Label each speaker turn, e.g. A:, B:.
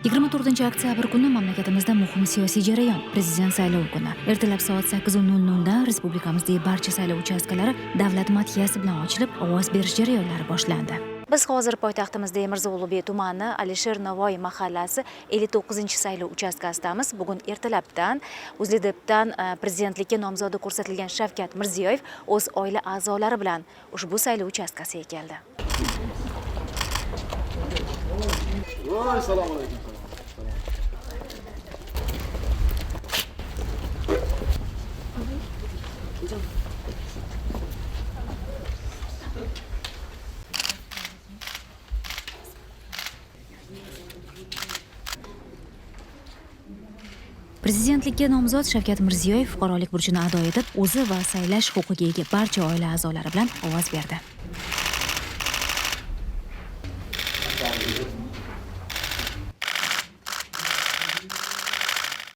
A: 24-oktyabr kuni mamlakatimizda muhim siyosiy jarayon prezident saylovi kuni. Ertalab soat 8:00 dan respublikamizdagi barcha saylov uchastkalari davlat madhiyasi bilan ochilib, ovoz berish jarayonlari boshlandi. Biz hozir poytaxtimizda Mirzo Ulug'bek tumani Alisher Navoiy mahallasi 59-saylov uchastkasidamiz. Bugun ertalabdan O'zLiDePdan prezidentlikka nomzodi ko'rsatilgan Shavkat Mirziyoyev o'z oila a'zolari bilan ushbu saylov uchastkasiga keldi.
B: Assalomu alaykum.
A: Prezidentlikka nomzod Shavkat Mirziyoyev fuqarolik burchini ado etib, o'zi va saylash huquqiga ega barcha oila a'zolari bilan ovoz berdi.